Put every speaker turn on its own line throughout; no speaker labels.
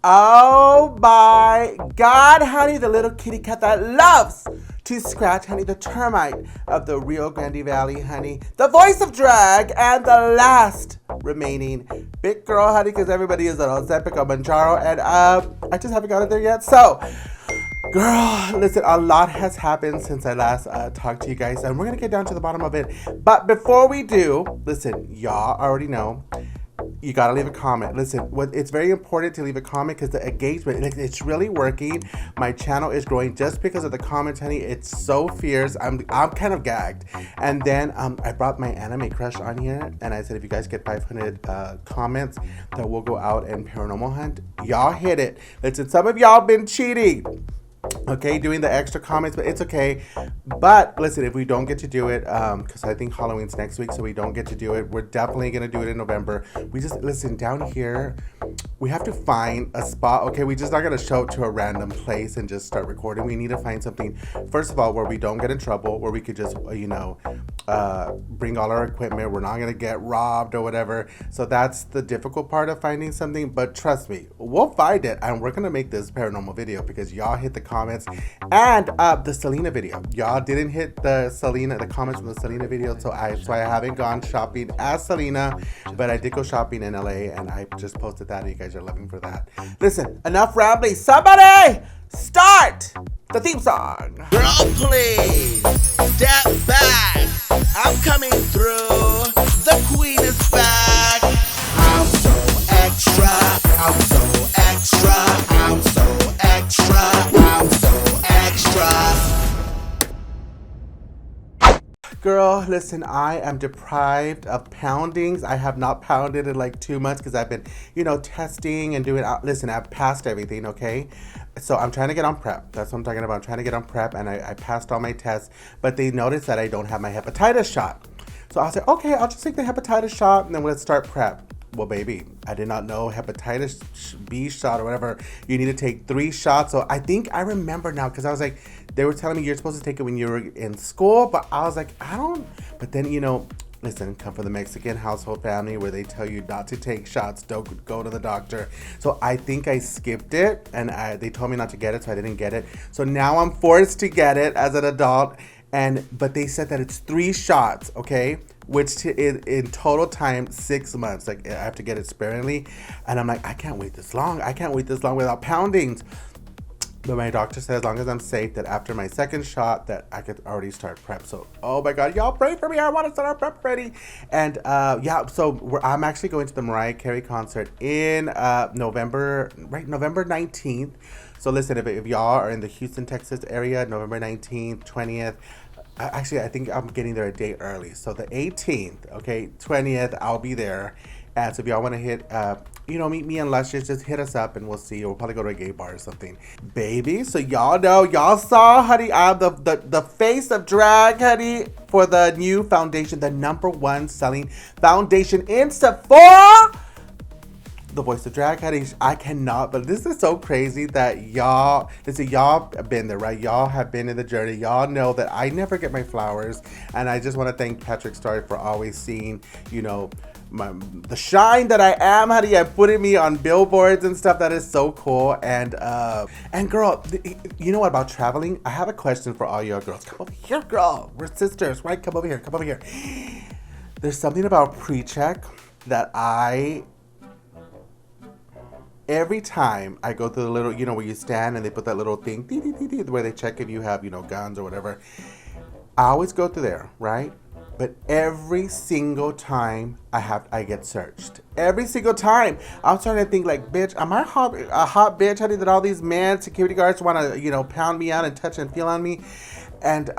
Oh my God, honey, the little kitty cat that loves to scratch, honey, the termite of the Rio Grande Valley, honey, the voice of drag, and the last remaining big girl, honey, because everybody is an Ozempic or Manjaro, and I just haven't got it there yet. So, girl, listen, a lot has happened since I last talked to you guys, and we're gonna get down to the bottom of it. But before we do, listen, y'all already know. You gotta leave a comment. Listen, it's very important to leave a comment because the engagement, it's really working. My channel is growing just because of the comments, honey. It's so fierce. I'm kind of gagged. And then I brought my anime crush on here, and I said if you guys get 500 comments, that we'll go out and paranormal hunt. Y'all hit it. Listen, some of y'all been cheating. Okay, doing the extra comments, but it's okay. But listen, if we don't get to do it, because I think Halloween's next week, so we don't get to do it, we're definitely gonna do it in November. We just listen down here. We have to find a spot. Okay, we just not gonna show up to a random place and just start recording. We need to find something, first of all, where we don't get in trouble, where we could just, bring all our equipment. We're not gonna get robbed or whatever. So that's the difficult part of finding something. But trust me, we'll find it, and we're gonna make this paranormal video because y'all hit the comments and the Selena video. Y'all didn't hit the comments from the Selena video, so I haven't gone shopping as Selena, but I did go shopping in LA, and I just posted that, and you guys are loving for that. Listen, enough rambling. Somebody start the theme song.
Girl, please step back. I'm coming through. The queen is back. I'm so extra. I'm so extra. I'm so extra. I'm so extra.
Girl, listen, I am deprived of poundings. I have not pounded in like 2 months because I've been, testing and doing. Listen, I've passed everything, okay? So I'm trying to get on prep. That's what I'm talking about. I'm trying to get on prep, and I passed all my tests, but they noticed that I don't have my hepatitis shot. So I was like, okay, I'll just take the hepatitis shot, and then let's start prep. Well, baby, I did not know hepatitis B shot or whatever. You need to take 3 shots. So I think I remember now because I was like, they were telling me you're supposed to take it when you were in school, but I was like, I don't. But then, listen, come from the Mexican household family where they tell you not to take shots, don't go to the doctor. So I think I skipped it, and they told me not to get it, so I didn't get it. So now I'm forced to get it as an adult, but they said that it's 3 shots, okay? Which in total time, 6 months. Like, I have to get it sparingly. And I'm like, I can't wait this long. I can't wait this long without poundings. But my doctor said as long as I'm safe, that after my 2nd shot, that I could already start prep. So, oh my God, y'all pray for me. I want to start our prep ready. And so I'm actually going to the Mariah Carey concert in November 19th. So listen, if y'all are in the Houston, Texas area, November 19th, 20th, actually, I think I'm getting there a day early. So the 18th, okay, 20th, I'll be there. And so if y'all want to hit, meet me in Luscious, just hit us up and we'll see. We'll probably go to a gay bar or something. Baby, so y'all saw, honey, I'm the face of drag, honey, for the new foundation, the #1 selling foundation in Sephora. The voice of drag, honey. I cannot, but this is so crazy that y'all have been there, right? Y'all have been in the journey. Y'all know that I never get my flowers, and I just want to thank Patrick Starr for always seeing, the shine that I am, honey, and putting me on billboards and stuff. That is so cool. And girl, you know what about traveling? I have a question for all your girls. Come over here, girl. We're sisters, right? Come over here. There's something about pre-check that every time I go through the little, where you stand and they put that little thing, where they check if you have, guns or whatever. I always go through there, right? But every single time I get searched. Every single time. I'm starting to think like, bitch, am I a hot bitch, honey, that all these security guards want to, pound me out and touch and feel on me? And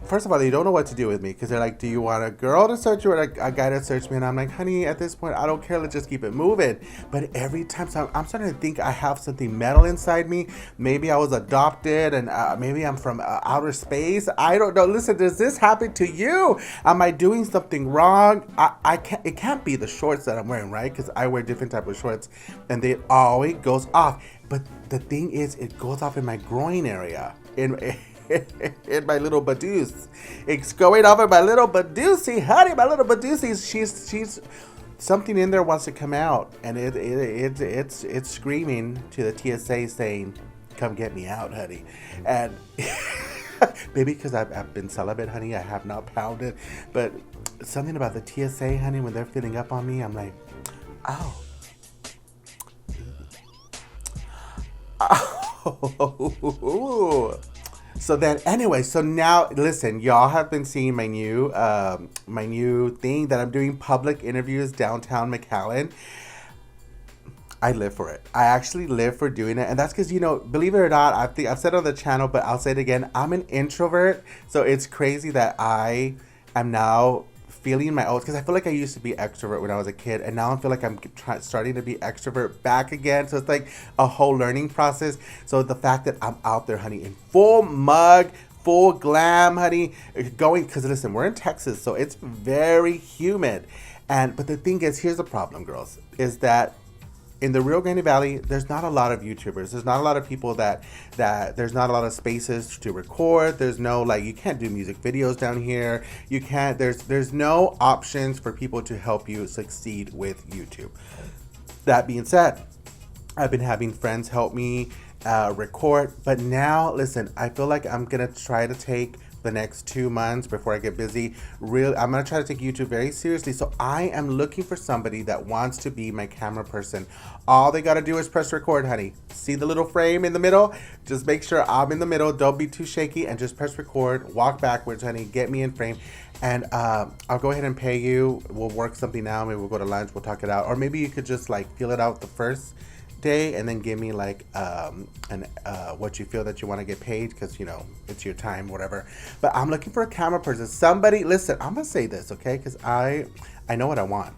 first of all, they don't know what to do with me because they're like, do you want a girl to search you or a guy to search me? And I'm like, honey, at this point, I don't care. Let's just keep it moving. But every time, so I'm starting to think I have something metal inside me. Maybe I was adopted and maybe I'm from outer space. I don't know. Listen, does this happen to you? Am I doing something wrong? I can't. It can't be the shorts that I'm wearing, right? Because I wear different type of shorts and it always goes off. But the thing is, it goes off in my groin area. In my little Badooz. It's going off in my little Badoozy, honey. My little Badoozy, she's something in there wants to come out, and it's screaming to the TSA saying, "Come get me out, honey." And maybe because I've been celibate, honey, I have not pounded, but something about the TSA, honey, when they're filling up on me, I'm like, oh. Oh. So then, anyway, so now, listen, y'all have been seeing my new thing that I'm doing, public interviews downtown McAllen. I live for it. I actually live for doing it. And that's because, believe it or not, I think I've said it on the channel, but I'll say it again. I'm an introvert. So it's crazy that I am now feeling my oats, because I feel like I used to be extrovert when I was a kid, and now I feel like I'm starting to be extrovert back again. So it's like a whole learning process. So the fact that I'm out there, honey, in full mug, full glam, honey, going, because listen, we're in Texas, so it's very humid. But the thing is, here's the problem, girls, is that in the Rio Grande Valley, there's not a lot of YouTubers. There's not a lot of people that there's not a lot of spaces to record. There's no, you can't do music videos down here. You can't, there's no options for people to help you succeed with YouTube. That being said, I've been having friends help me record, but now, listen, I feel like I'm gonna try to take the next 2 months before I get busy. I'm gonna try to take YouTube very seriously. So I am looking for somebody that wants to be my camera person. All they gotta do is press record, honey. See the little frame in the middle? Just make sure I'm in the middle. Don't be too shaky, and just press record. Walk backwards, honey. Get me in frame. And I'll go ahead and pay you. We'll work something out. Maybe we'll go to lunch. We'll talk it out. Or maybe you could just feel it out the first day and then give me what you feel that you want to get paid, because it's your time, whatever. But I'm looking for a camera person. Somebody, listen, I'm gonna say this, okay, because I know what I want.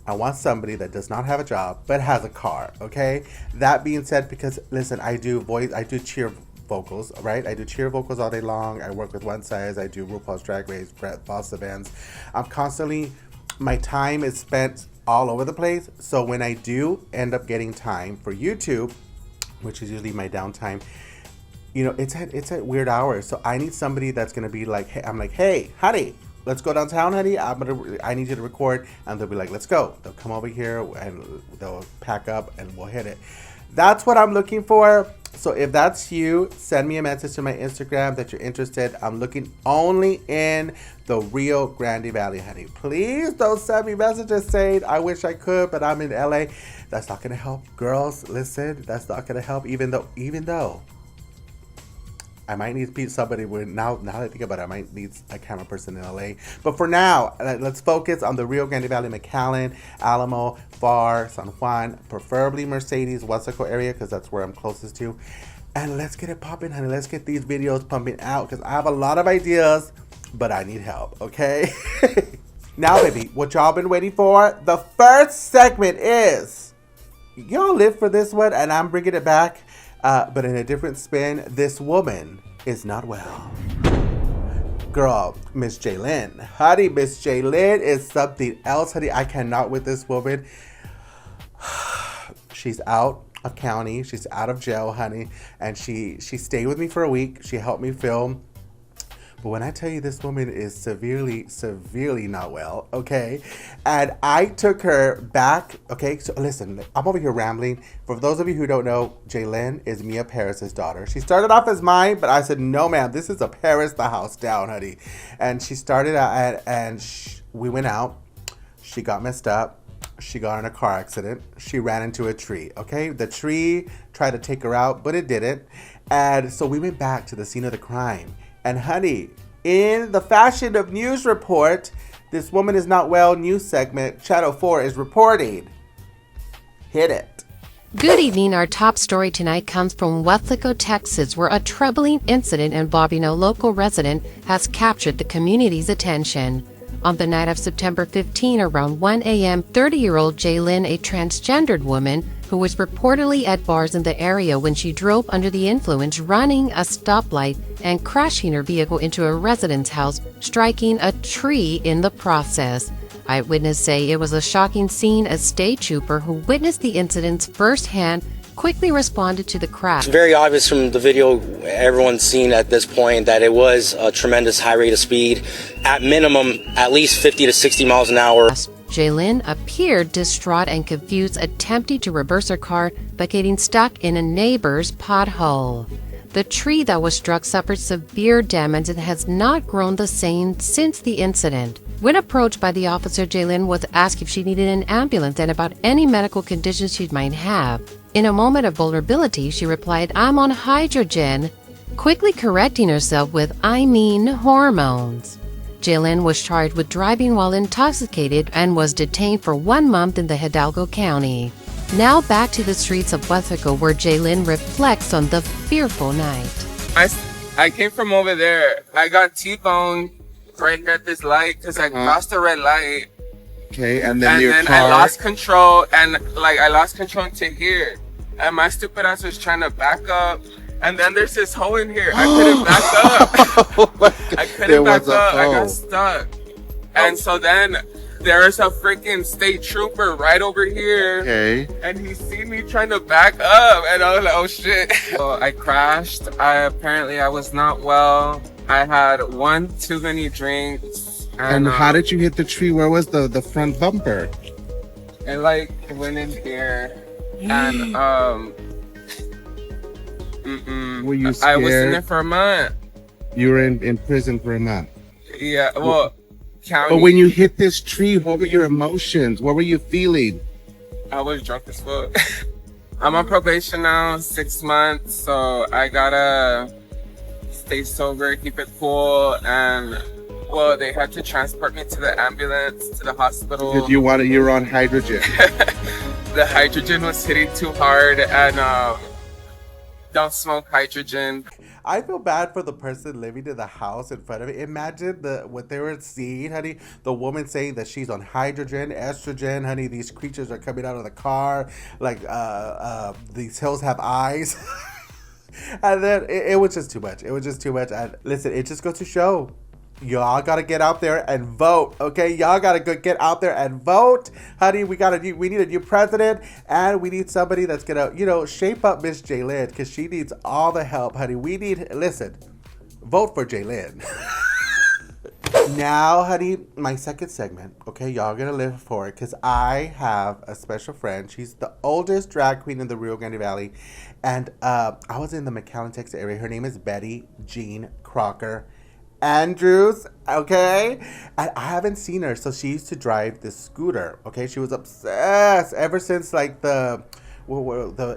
I want somebody that does not have a job but has a car, okay? That being said, because listen, I do cheer vocals, right? I do cheer vocals all day long. I work with One Size. I do RuPaul's Drag Race, boss events. My time is spent all over the place. So when I do end up getting time for YouTube, which is usually my downtime, it's at weird hours. So I need somebody that's gonna be like, hey, I'm like, hey, honey, let's go downtown, honey. I need you to record, and they'll be like, let's go. They'll come over here and they'll pack up and we'll hit it. That's what I'm looking for. So if that's you, send me a message to my Instagram that you're interested. I'm looking only in the Rio Grande Valley, honey. Please don't send me messages saying I wish I could, but I'm in LA. That's not gonna help, girls. Listen, that's not gonna help. Even though I might need somebody now that I think about it, I might need a camera person in LA. But for now, let's focus on the Rio Grande Valley, McAllen, Alamo, Far, San Juan, preferably Mercedes, Wesco area, because that's where I'm closest to. And let's get it popping, honey. Let's get these videos pumping out, because I have a lot of ideas, but I need help, okay? Now, baby, what y'all been waiting for? The first segment is, y'all live for this one, and I'm bringing it back. But in a different spin. This woman is not well. Girl, Miss Jaylen. Honey, Miss Jaylen is something else, honey. I cannot with this woman. She's out of county. She's out of jail, honey. And she stayed with me for a week. She helped me film. But when I tell you this woman is severely, severely not well, okay? And I took her back, okay? So listen, I'm over here rambling. For those of you who don't know, Jaylen is Mia Paris's daughter. She started off as mine, but I said, no, ma'am, this is a Paris the house down, honey. And she started out, we went out. She got messed up. She got in a car accident. She ran into a tree, okay? The tree tried to take her out, but it didn't. And so we went back to the scene of the crime. And honey, in the Fashion of News report, this woman is not well news segment, Channel 4 is reporting. Hit it.
Good evening. Our top story tonight comes from Wesco, Texas, where a troubling incident involving a local resident has captured the community's attention. On the night of September 15, around 1 a.m., 30-year-old Jaylen, a transgendered woman who was reportedly at bars in the area when she drove under the influence, running a stoplight and crashing her vehicle into a resident's house, striking a tree in the process. Eyewitnesses say it was a shocking scene. A state trooper who witnessed the incidents firsthand quickly responded to the crash.
It's very obvious from the video everyone's seen at this point that it was a tremendous high rate of speed, at minimum at least 50 to 60 miles an hour.
Jaylen appeared distraught and confused, attempting to reverse her car but getting stuck in a neighbor's pothole. The tree that was struck suffered severe damage and has not grown the same since the incident. When approached by the officer, Jaylen was asked if she needed an ambulance and about any medical conditions she might have. In a moment of vulnerability, she replied, "I'm on hydrogen," quickly correcting herself with, "I mean hormones." Jaylen was charged with driving while intoxicated and was detained for 1 month in the Hidalgo County. Now back to the streets of Weatherco, where Jaylen reflects on the fearful night.
I came from over there. I got T-boned right here at this light because I crossed the red light.
Okay, and then
I lost control, and I lost control to here. And my stupid ass was trying to back up. And then there's this hole in here. I couldn't back up. I couldn't back up. I got stuck. And so then there is a freaking state trooper right over here.
Okay.
And he seen me trying to back up. And I was like, oh shit. So I crashed. Apparently I was not well. I had 1 too many drinks.
And how did you hit the tree? Where was the front bumper?
It went in here. And
were you scared?
I was in there for a month.
You were in prison for a month.
Yeah, well, county.
But when you hit this tree, what were your emotions? What were you feeling?
I was drunk as fuck. I'm on probation now, 6 months, so I gotta stay sober, keep it cool, and well, they had to transport me to the ambulance, to the hospital.
Because you were on hydrogen.
The hydrogen was hitting too hard, and don't smoke hydrogen.
I feel bad for the person living in the house in front of it. Imagine what they were seeing, honey. The woman saying that she's on hydrogen, estrogen, honey. These creatures are coming out of the car. These hills have eyes. And then it was just too much. It was just too much. And listen, it just goes to show. Y'all gotta get out there and vote, okay? Y'all gotta get out there and vote, honey. We need a new president, and we need somebody that's gonna, shape up Miss Jaylen, because she needs all the help, honey. Listen, vote for Jaylen. Now, honey, my second segment, okay? Y'all gonna live for it, because I have a special friend. She's the oldest drag queen in the Rio Grande Valley, and I was in the McAllen, Texas area. Her name is Betty Jean Crocker Andrews, okay? And I haven't seen her. So she used to drive this scooter, okay? She was obsessed ever since the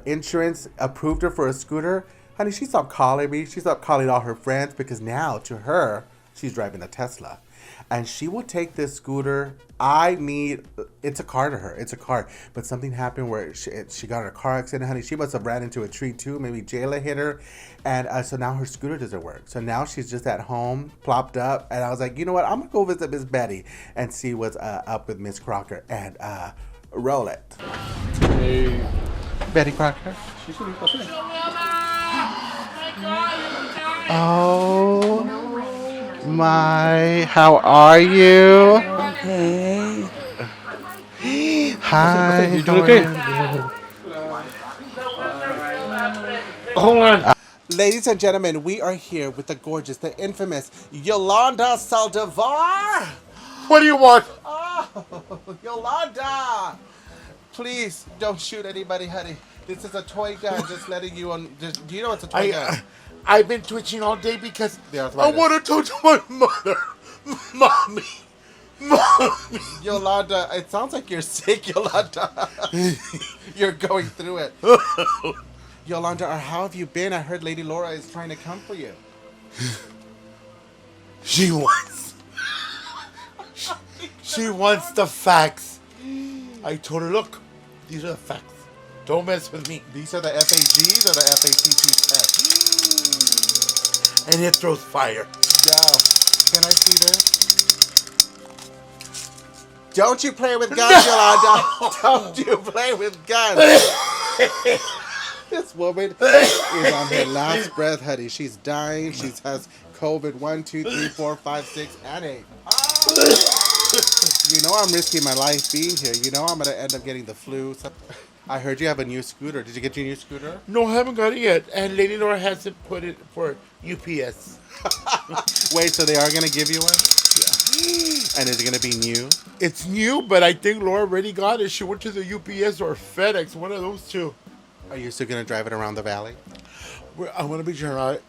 insurance approved her for a scooter. Honey, she stopped calling me. She stopped calling all her friends, because now to her, she's driving a Tesla. And she will take this scooter. It's a car to her. It's a car. But something happened where she got in a car accident, honey. She must have ran into a tree too. Maybe Jayla hit her. And so now her scooter doesn't work. So now she's just at home, plopped up. And I was like, you know what? I'm going to go visit Miss Betty and see what's up with Miss Crocker. And roll it. Hey. Betty Crocker. Oh. My, how are you?
Okay.
Hi.
You doing okay? Hold on.
Ladies and gentlemen, we are here with the gorgeous, the infamous Yolanda Saldivar.
What do you want?
Oh, Yolanda. Please don't shoot anybody, honey. This is a toy gun. Just letting you on. Do you know it's a toy gun?
I've been twitching all day because
I
want to touch my mother. Mommy.
Yolanda, it sounds like you're sick, Yolanda. You're going through it. Yolanda, how have you been? I heard Lady Laura is trying to come for you.
She wants the facts. I told her, look, these are the facts. Don't mess with me.
These are the FAGs or the FATT tests?
And it throws fire.
Yeah. Can I see this? Don't you play with guns, Yolanda. Don't you play with guns. This woman is on her last breath, honey. She's dying. She has COVID 1, 2, 3, 4, 5, 6, and 8. You know I'm risking my life being here. You know I'm going to end up getting the flu. I heard you have a new scooter. Did you get your new scooter?
No, I haven't got it yet. And Lady Laura hasn't put it for UPS.
Wait, so they are going to give you one?
Yeah.
And is it gonna be new?
It's new, but I think Laura already got it. She went to the UPS or FedEx, one of those two.
Are you still gonna drive it around the valley?
I'm gonna be driving.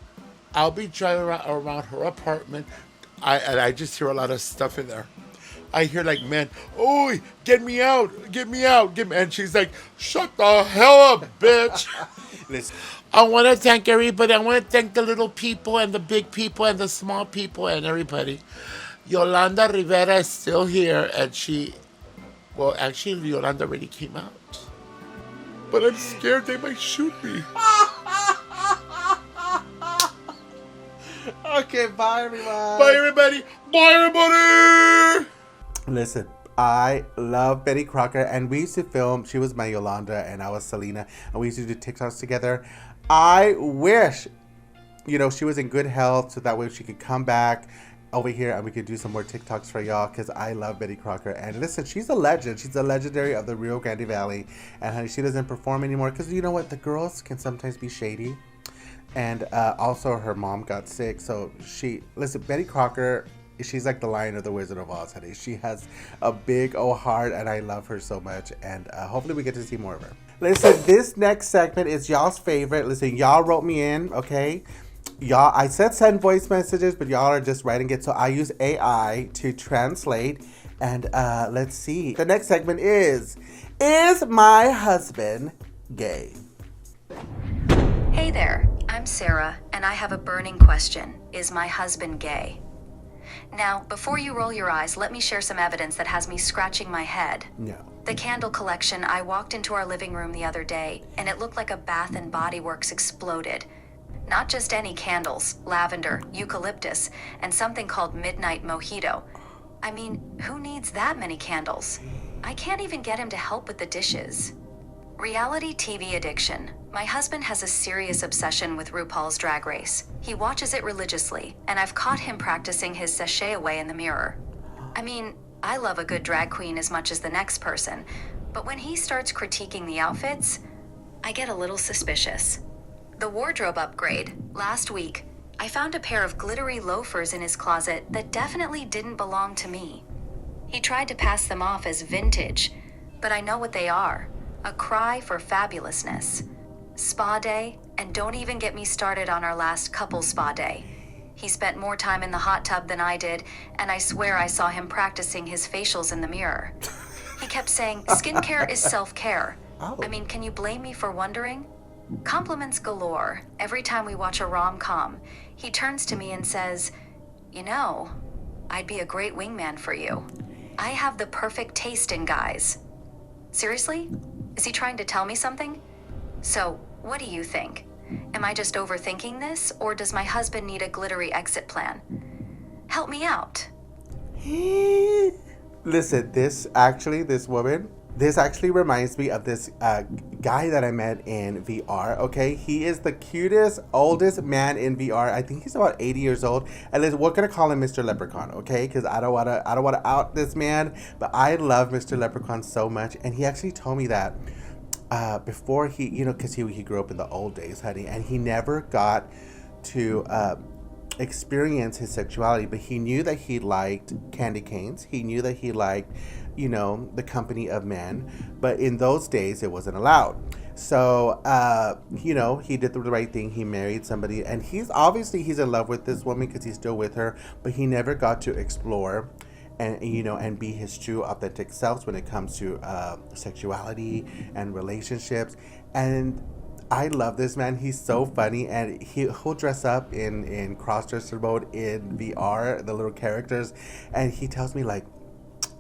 I'll be driving around her apartment. I just hear a lot of stuff in there. I hear like men, "Oi, get me out, get me out, get me!" And she's like, "Shut the hell up, bitch."
Listen,
I want to thank everybody. I want to thank the little people and the big people and the small people and everybody. Yolanda Rivera is still here, and well, actually, Yolanda already came out. But I'm scared they might shoot me.
okay, bye everyone.
Bye, everybody. Bye, everybody.
Listen, I love Betty Crocker, and we used to film. She was my Yolanda, and I was Selena, and we used to do TikToks together. I wish, she was in good health, so that way she could come back over here and we could do some more TikToks for y'all, because I love Betty Crocker. And listen, she's a legend. She's a legendary of the Rio Grande Valley, and honey, she doesn't perform anymore because you know what? The girls can sometimes be shady. And also her mom got sick, so Betty Crocker, she's like the Lion of the Wizard of Oz, honey. She has a big old heart, and I love her so much. And hopefully we get to see more of her. Listen, this next segment is y'all's favorite. Listen, y'all wrote me in, okay? Y'all, I said send voice messages, but y'all are just writing it. So I use AI to translate. And let's see. The next segment is my husband gay?
Hey there, I'm Sarah, and I have a burning question. Is my husband gay? Now, before you roll your eyes, let me share some evidence that has me scratching my head.
No.
The candle collection, I walked into our living room the other day, and it looked like a Bath and Body Works exploded. Not just any candles, lavender, eucalyptus, and something called Midnight Mojito. I mean, who needs that many candles? I can't even get him to help with the dishes. Reality TV addiction. My husband has a serious obsession with RuPaul's Drag Race. He watches it religiously, and I've caught him practicing his sachet away in the mirror. I mean, I love a good drag queen as much as the next person, but when he starts critiquing the outfits, I get a little suspicious. The wardrobe upgrade. Last week, I found a pair of glittery loafers in his closet that definitely didn't belong to me. He tried to pass them off as vintage, but I know what they are. A cry for fabulousness. Spa day, and don't even get me started on our last couple spa day. He spent more time in the hot tub than I did, and I swear I saw him practicing his facials in the mirror. He kept saying, skincare is self-care.
Oh.
I mean, can you blame me for wondering? Compliments galore. Every time we watch a rom-com, he turns to me and says, I'd be a great wingman for you. I have the perfect taste in guys. Seriously? Is he trying to tell me something? So, what do you think? Am I just overthinking this, or does my husband need a glittery exit plan? Help me out.
Listen, this actually reminds me of this guy that I met in VR, okay? He is the cutest, oldest man in VR. I think he's about 80 years old. And listen, we're gonna call him Mr. Leprechaun, okay? Because I don't wanna out this man, but I love Mr. Leprechaun so much. And he actually told me that before he, because he grew up in the old days, honey, and he never got to experience his sexuality, but he knew that he liked candy canes. He knew that he liked, the company of men, but in those days it wasn't allowed. So, he did the right thing. He married somebody, and he's in love with this woman because he's still with her, but he never got to explore and be his true authentic selves when it comes to sexuality and relationships. And I love this man. He's so funny, and he'll dress up in cross-dresser mode in VR, the little characters, and he tells me like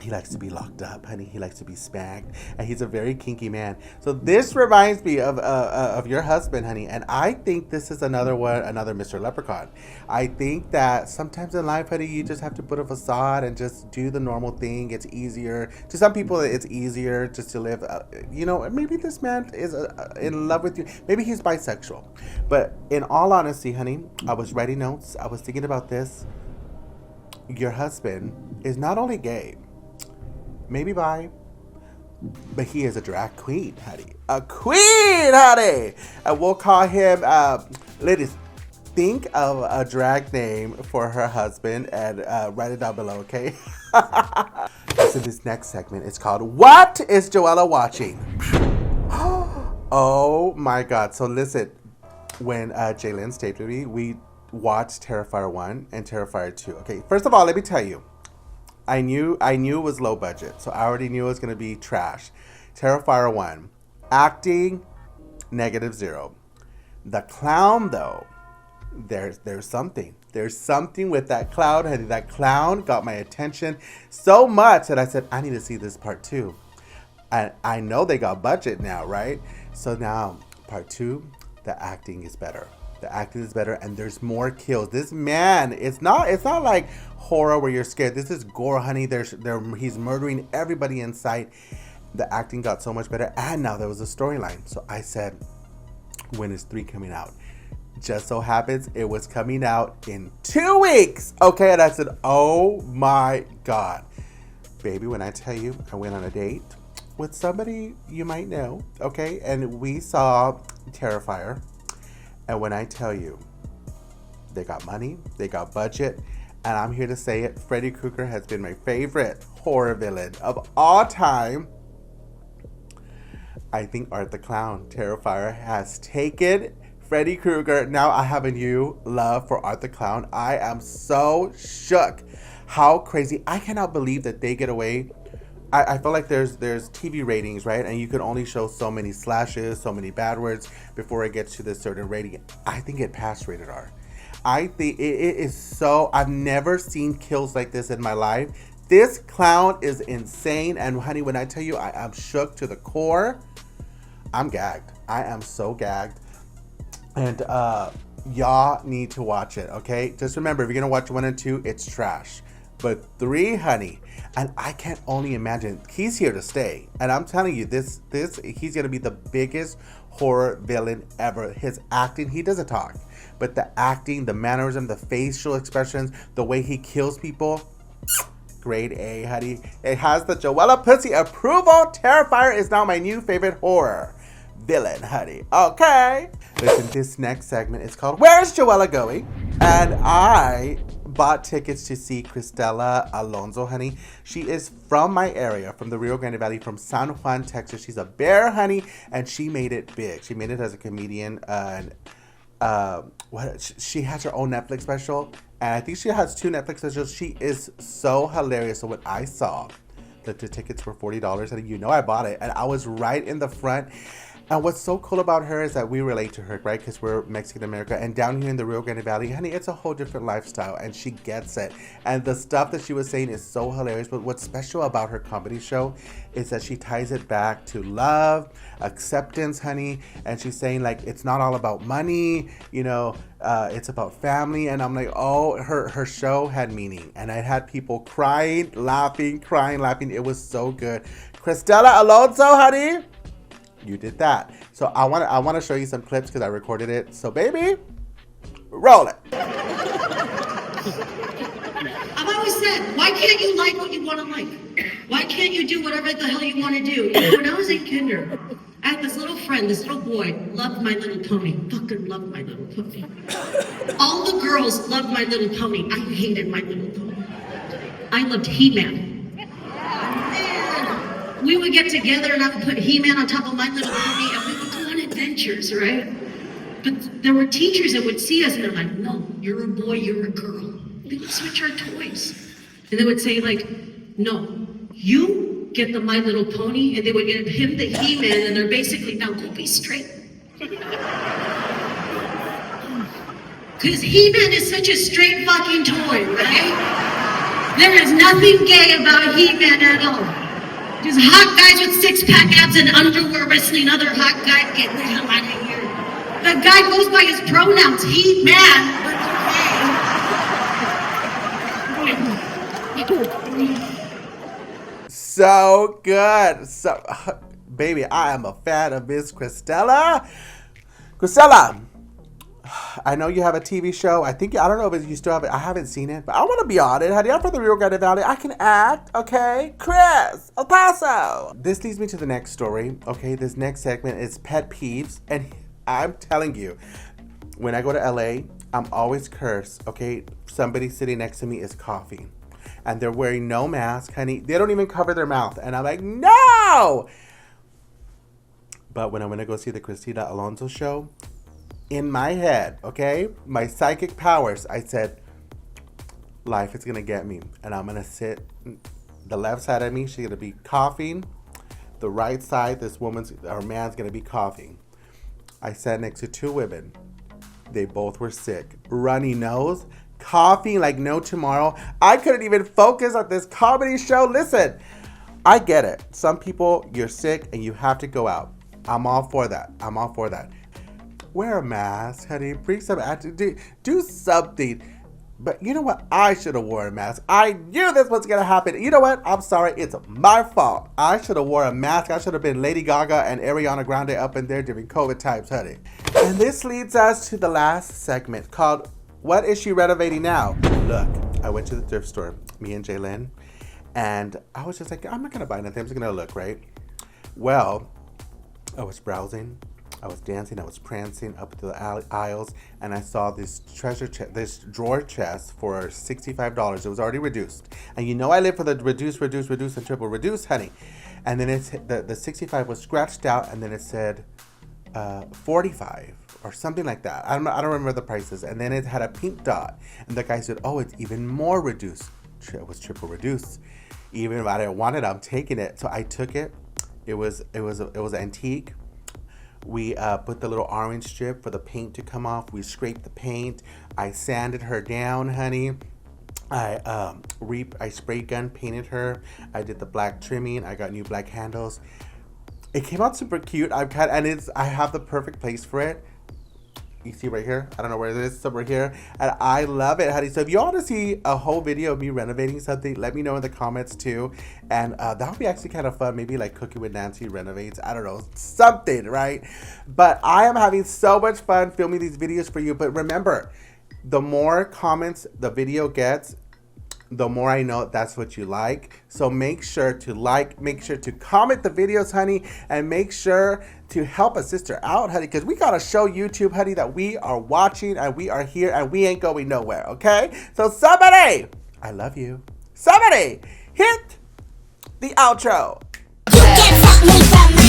he likes to be locked up, honey. He likes to be spanked, and he's a very kinky man. So this reminds me of your husband, honey, and I think this is another Mr. Leprechaun. I think that sometimes in life, honey, you just have to put a facade and just do the normal thing. It's easier. To some people, it's easier just to live. Maybe this man is in love with you. Maybe he's bisexual. But in all honesty, honey, I was writing notes. I was thinking about this. Your husband is not only gay, maybe bi, but he is a drag queen, honey. A queen, honey! And we'll call him, ladies, think of a drag name for her husband and write it down below, okay? So this next segment is called What is Joella Watching? Oh my God. So listen, when Jaylen stayed with me, we watched Terrifier 1 and Terrifier 2. Okay, first of all, let me tell you, I knew it was low budget, so I already knew it was going to be trash. Terrifier 1, acting, -0. The clown, though, there's something. There's something with that clown, and that clown got my attention so much that I said, I need to see this part 2. And I know they got budget now, right? So now, part 2, the acting is better. The acting is better, and there's more kills. This man, it's not like horror where you're scared. This is gore, honey. He's murdering everybody in sight. The acting got so much better, and now there was a storyline. So I said, when is 3 coming out? Just so happens it was coming out in 2 weeks. Okay, and I said, oh my God. Baby, when I tell you, I went on a date with somebody you might know, okay? And we saw Terrifier. And when I tell you, they got money, they got budget, and I'm here to say it, Freddy Krueger has been my favorite horror villain of all time. I think Art the Clown, Terrifier, has taken Freddy Krueger. Now I have a new love for Art the Clown. I am so shook. How crazy. I cannot believe that they get away. I feel like there's TV ratings, right? And you can only show so many slashes, so many bad words before it gets to this certain rating. I think it passed rated R. I think it is so, I've never seen kills like this in my life. This clown is insane. And honey, when I tell you I am shook to the core, I'm gagged. I am so gagged. And y'all need to watch it, okay? Just remember, if you're gonna watch 1 and 2, it's trash. But 3, honey, and I can only imagine, he's here to stay. And I'm telling you, this he's gonna be the biggest horror villain ever. His acting, he doesn't talk, but the acting, the mannerism, the facial expressions, the way he kills people, grade A, honey. It has the Joelapuss approval. Terrifier is now my new favorite horror villain, honey. Okay. Listen, this next segment is called Where's Joella Going? And I bought tickets to see Cristella Alonzo, honey. She is from my area, from the Rio Grande Valley, from San Juan, Texas. She's a bear, honey, and she made it big. She made it as a comedian, and she has her own Netflix special, and I think she has 2 Netflix specials. She is so hilarious. So when I saw that the tickets were $40, and you know I bought it, and I was right in the front. And what's so cool about her is that we relate to her, right? Because we're Mexican America. And down here in the Rio Grande Valley, honey, it's a whole different lifestyle. And she gets it. And the stuff that she was saying is so hilarious. But what's special about her comedy show is that she ties it back to love, acceptance, honey. And she's saying, like, it's not all about money, you know, it's about family. And I'm like, oh, her show had meaning. And I had people crying, laughing. It was so good. Cristella Alonzo, honey. You did that. So I want to show you some clips because I recorded it. So baby, roll it.
I've always said, why can't you like what you want to like? Why can't you do whatever the hell you want to do? When I was in kinder, I had this little friend, this little boy, loved My Little Pony. Fucking loved My Little Pony. All the girls loved My Little Pony. I hated My Little Pony. I loved He-Man. We would get together and I would put He-Man on top of My Little Pony and we would go on adventures, right? But there were teachers that would see us and they're like, no, you're a boy, you're a girl. They would switch our toys. And they would say like, no, you get the My Little Pony, and they would give him the He-Man, and they're basically, now go be straight. Because He-Man is such a straight fucking toy, right? There is nothing gay about He-Man at all. Just hot guys with six-pack abs and underwear wrestling other hot guys. Get the hell out of here. The guy goes by his pronouns, He-Man, but
So good. So, baby, I am a fan of Miss Cristella. Cristella, I know you have a TV show. I don't know if you still have it. I haven't seen it, but I want to be on it. Honey, I'm from the Rio Grande Valley. I can act, okay? Chris, El Paso. This leads me to the next story, okay? This next segment is pet peeves, and I'm telling you, when I go to LA, I'm always cursed, okay? Somebody sitting next to me is coughing. And they're wearing no mask, honey. They don't even cover their mouth. And I'm like, no! But when I'm going to go see the Cristella Alonzo show, in my head, okay? My psychic powers, I said, life is going to get me. And I'm going to sit, the left side of me, she's going to be coughing. The right side, this woman's, or man's going to be coughing. I sat next to two women. They both were sick. Runny nose, coughing like no tomorrow. I couldn't even focus on this comedy show. Listen, I get it. Some people, you're sick and you have to go out. I'm all for that. I'm all for that. Wear a mask, honey. Bring some attitude. Do something. But you know what? I should have worn a mask. I knew this was going to happen. You know what? I'm sorry. It's my fault. I should have worn a mask. I should have been Lady Gaga and Ariana Grande up in there during COVID times, honey. And this leads us to the last segment called, What is she renovating now? Look, I went to the thrift store, me and Jaylen, and I was just like, I'm not going to buy nothing. I'm just going to look, right? Well, I was browsing. I was dancing, I was prancing up to the aisles, and I saw this this drawer chest for $65. It was already reduced. And you know I live for the reduce, and triple reduce, honey. And then it's the 65 was scratched out, and then it said 45 or something like that. I don't remember the prices. And then it had a pink dot, and the guy said, "Oh, it's even more reduced." It was triple reduced. Even if I didn't want it, I'm taking it. So I took it. It was antique. We put the little orange strip for the paint to come off. We scraped the paint. I sanded her down, honey. I spray gun painted her. I did the black trimming. I got new black handles. It came out super cute. I have the perfect place for it. You see right here? I don't know where it is, somewhere here. And I love it, honey. So if you want to see a whole video of me renovating something, let me know in the comments too. And that would be actually kind of fun. Maybe like Cooking with Nancy renovates. I don't know. Something, right? But I am having so much fun filming these videos for you. But remember, the more comments the video gets, the more I know that's what you like. So make sure to like, make sure to comment the videos, honey, and make sure to help a sister out, honey, because we gotta show YouTube, honey, that we are watching and we are here and we ain't going nowhere, okay? So somebody, I love you. Somebody hit the outro.
You can't stop me from